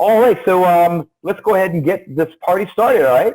All right, so let's go ahead and get this party started, all right?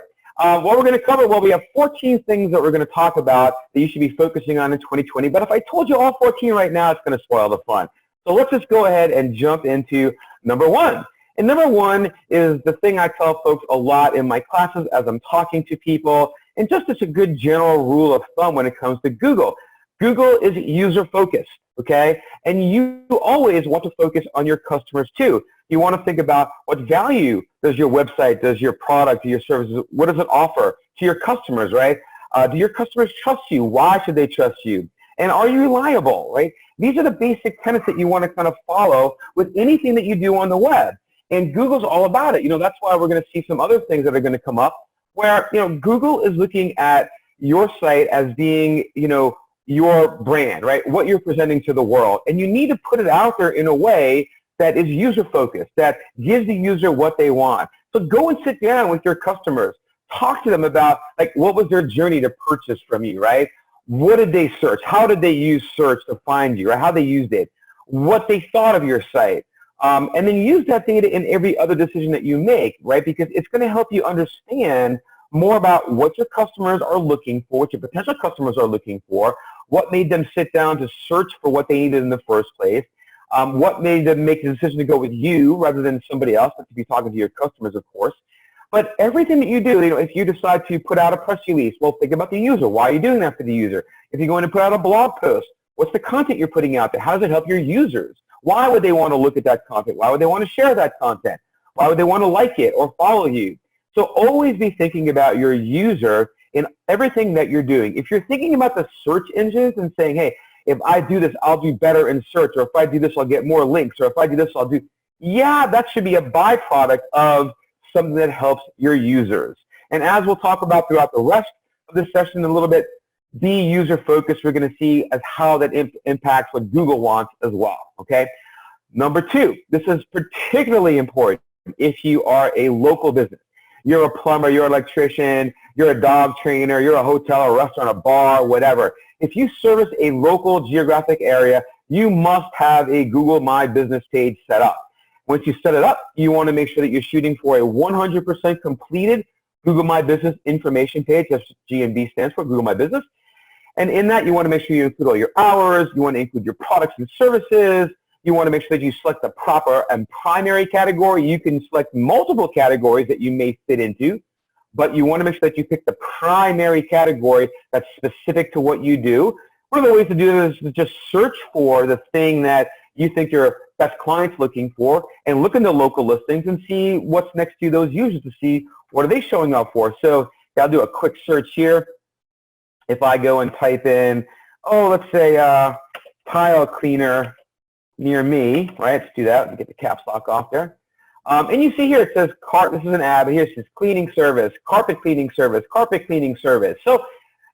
What we're going to cover, well, we have 14 things that we're going to talk about that you should be focusing on in 2020, but if I told you all 14 right now, it's going to spoil the fun. So let's just go ahead and jump into number one. And number one is the thing I tell folks a lot in my classes as I'm talking to people, and just as a good general rule of thumb when it comes to Google. Google is user-focused, okay? And you always want to focus on your customers too. You want to think about what value does your website, does your product, do your services, what does it offer to your customers, right? Do your customers trust you? Why should they trust you? And are you reliable, right? These are the basic tenets that you want to kind of follow with anything that you do on the web. And Google's all about it. You know, that's why we're going to see some other things that are going to come up where, you know, Google is looking at your site as being, you know, your brand, right? What you're presenting to the world. And you need to put it out there in a way that is user-focused, that gives the user what they want. So go and sit down with your customers. Talk to them about, like, what was their journey to purchase from you, right? What did they search? How did they use search to find you, or how they used it? What they thought of your site. And then use that data in every other decision that you make, right? Because it's going to help you understand more about what your customers are looking for, what your potential customers are looking for, what made them sit down to search for what they needed in the first place, what made them make the decision to go with you rather than somebody else, but to be talking to your customers, of course. But everything that you do, you know, if you decide to put out a press release, well, think about the user. Why are you doing that for the user? If you're going to put out a blog post, what's the content you're putting out there? How does it help your users? Why would they want to look at that content? Why would they want to share that content? Why would they want to like it or follow you? So always be thinking about your user in everything that you're doing. If you're thinking about the search engines and saying, hey, if I do this, I'll do better in search, or if I do this, I'll get more links, or if I do this, I'll do, yeah, that should be a byproduct of something that helps your users. And as we'll talk about throughout the rest of this session in a little bit, be user-focused, we're going to see as how that impacts what Google wants as well, okay? Number two, this is particularly important if you are a local business. You're a plumber, you're an electrician, you're a dog trainer, you're a hotel, a restaurant, a bar, whatever. If you service a local geographic area, you must have a Google My Business page set up. Once you set it up, you want to make sure that you're shooting for a 100% completed Google My Business information page. That's GMB stands for, Google My Business. And in that, you want to make sure you include all your hours, you want to include your products and services, you want to make sure that you select the proper and primary category. You can select multiple categories that you may fit into, but you want to make sure that you pick the primary category that's specific to what you do. One of the ways to do this is just search for the thing that you think your best client's looking for and look in the local listings and see what's next to those users to see what are they showing up for. So I'll do a quick search here. If I go and type in, oh, let's say tile cleaner near me, right? Let's do that. Let me get the caps lock off there. And you see here it says, this is an ad, but here it says cleaning service, carpet cleaning service, carpet cleaning service. So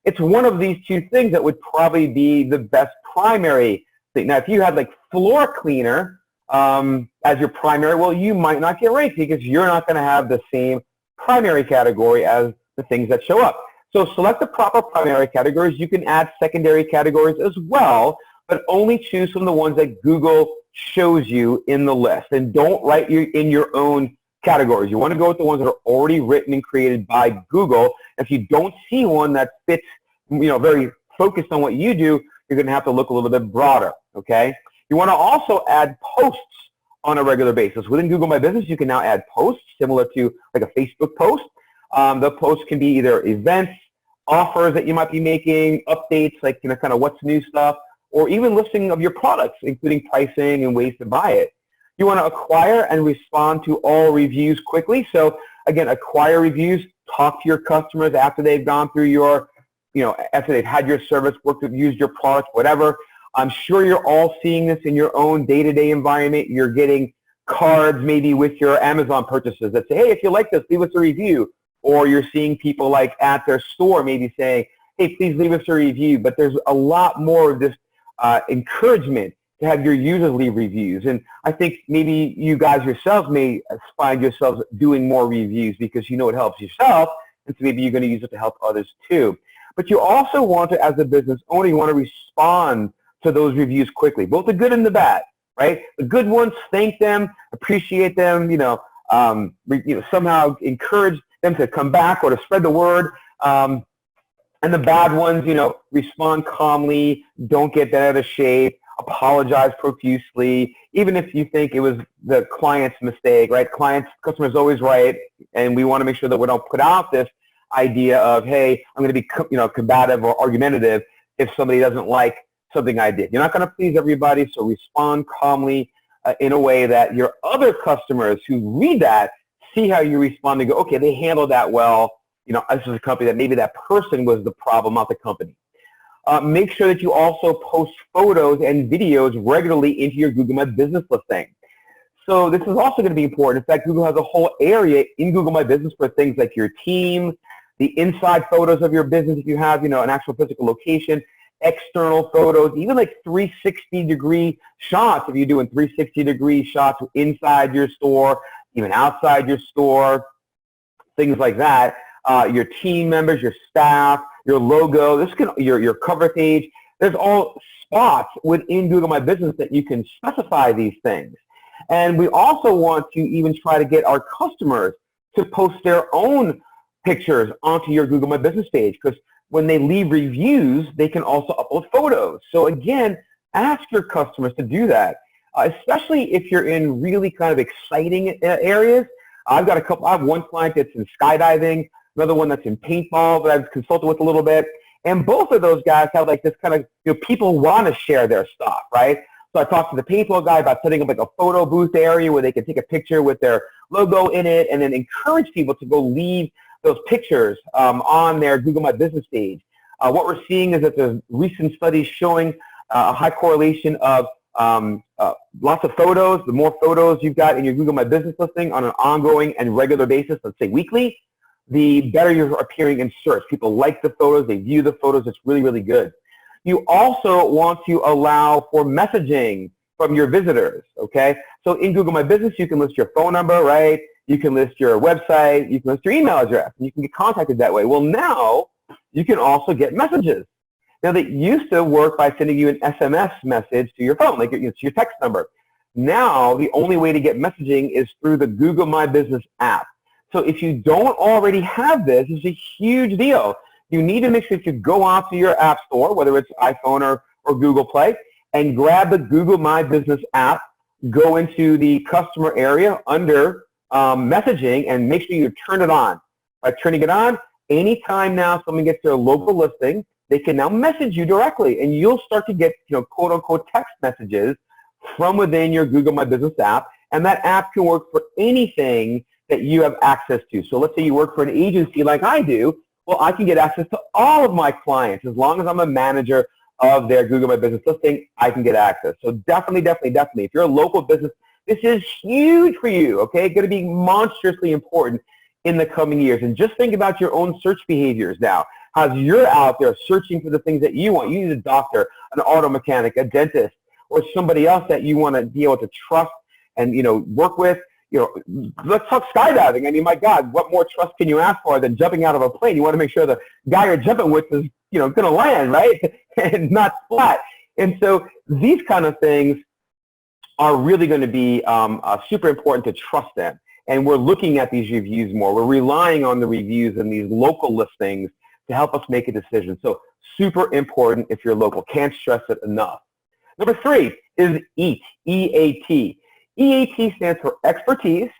it's one of these two things that would probably be the best primary thing. Now, if you had like floor cleaner as your primary, well, you might not get ranked because you're not going to have the same primary category as the things that show up. So select the proper primary categories. You can add secondary categories as well, but only choose from the ones that Google shows you in the list. And don't write in your own categories. You want to go with the ones that are already written and created by Google. If you don't see one that fits, you know, very focused on what you do, you're going to have to look a little bit broader, okay? You want to also add posts on a regular basis. Within Google My Business, you can now add posts similar to like a Facebook post. The posts can be either events, offers that you might be making, updates, like, you know, kind of what's new stuff, or even listing of your products, including pricing and ways to buy it. You want to acquire and respond to all reviews quickly. So again, acquire reviews, talk to your customers after they've gone through your, you know, after they've had your service, worked with, used your product, whatever. I'm sure you're all seeing this in your own day-to-day environment. You're getting cards maybe with your Amazon purchases that say, hey, if you like this, leave us a review. Or you're seeing people like at their store maybe saying, hey, please leave us a review. But there's a lot more of this encouragement to have your users leave reviews. And I think maybe you guys yourselves may find yourselves doing more reviews because you know it helps yourself, and so maybe you're going to use it to help others too. But you also want to, as a business owner, you want to respond to those reviews quickly, both the good and the bad, right? The good ones, thank them, appreciate them, you know, somehow encourage them to come back or to spread the word. And the bad ones, respond calmly, don't get bent out of shape, apologize profusely, even if you think it was the client's mistake, right? Customer's always right, and we want to make sure that we don't put out this idea of, hey, I'm going to be, combative or argumentative if somebody doesn't like something I did. You're not going to please everybody, so respond calmly in a way that your other customers who read that see how you respond and go, okay, they handled that well. This is a company that maybe that person was the problem, not the company. Make sure that you also post photos and videos regularly into your Google My Business listing. So this is also going to be important. In fact, Google has a whole area in Google My Business for things like your team, the inside photos of your business if you have, an actual physical location, external photos, even like 360-degree shots if you're doing 360-degree shots inside your store, even outside your store, things like that. Your team members, your staff, your logo, your cover page. There's all spots within Google My Business that you can specify these things. And we also want to even try to get our customers to post their own pictures onto your Google My Business page, because when they leave reviews, they can also upload photos. So again, ask your customers to do that, especially if you're in really kind of exciting areas. I have one client that's in skydiving, another one that's in paintball that I've consulted with a little bit. And both of those guys have like this kind of, people want to share their stuff, right? So I talked to the paintball guy about setting up like a photo booth area where they can take a picture with their logo in it and then encourage people to go leave those pictures on their Google My Business page. What we're seeing is that there's recent studies showing a high correlation of lots of photos. The more photos you've got in your Google My Business listing on an ongoing and regular basis, let's say weekly, the better you're appearing in search. People like the photos, they view the photos, it's really, really good. You also want to allow for messaging from your visitors, okay? So in Google My Business, you can list your phone number, right? You can list your website, you can list your email address, and you can get contacted that way. Well, now you can also get messages. Now, that used to work by sending you an SMS message to your phone, like it's your text number. Now, the only way to get messaging is through the Google My Business app. So if you don't already have this, it's a huge deal. You need to make sure that you go out to your app store, whether it's iPhone or Google Play, and grab the Google My Business app, go into the customer area under messaging, and make sure you turn it on. By turning it on, anytime now someone gets their local listing, they can now message you directly, and you'll start to get, quote-unquote text messages from within your Google My Business app, and that app can work for anything that you have access to. So let's say you work for an agency like I do. Well, I can get access to all of my clients. As long as I'm a manager of their Google My Business listing, I can get access. So definitely, if you're a local business, this is huge for you, okay? It's going to be monstrously important in the coming years. And just think about your own search behaviors now. As you're out there searching for the things that you want. You need a doctor, an auto mechanic, a dentist, or somebody else that you want to be able to trust and, work with. Let's talk skydiving. I mean, my God, what more trust can you ask for than jumping out of a plane? You want to make sure the guy you're jumping with is, going to land, right? And not flat. And so these kind of things are really going to be super important to trust them. And we're looking at these reviews more. We're relying on the reviews and these local listings to help us make a decision. So super important if you're local. Can't stress it enough. Number 3 is EAT, E-A-T. EAT stands for expertise,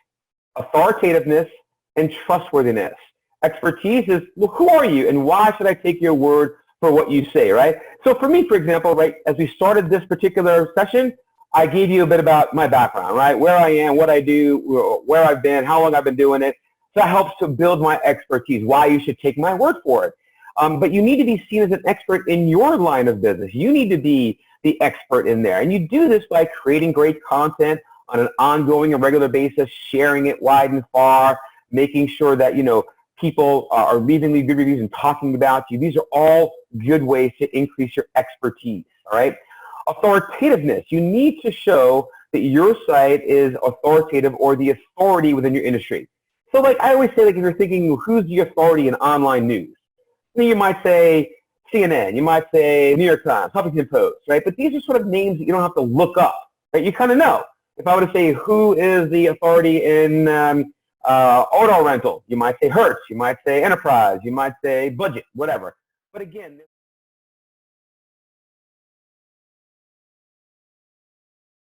authoritativeness, and trustworthiness. Expertise is, well, who are you and why should I take your word for what you say, right? So for me, for example, right, as we started this particular session, I gave you a bit about my background, right? Where I am, what I do, where I've been, how long I've been doing it. So that helps to build my expertise, why you should take my word for it. But you need to be seen as an expert in your line of business. You need to be the expert in there. And you do this by creating great content on an ongoing and regular basis, sharing it wide and far, making sure that, people are leaving good reviews and talking about you. These are all good ways to increase your expertise, all right? Authoritativeness. You need to show that your site is authoritative or the authority within your industry. So like I always say, like if you're thinking who's the authority in online news, you might say CNN, you might say New York Times, Huffington Post, right? But these are sort of names that you don't have to look up, right? You kind of know. If I were to say, who is the authority in auto rental, you might say Hertz, you might say Enterprise, you might say Budget, whatever. But again,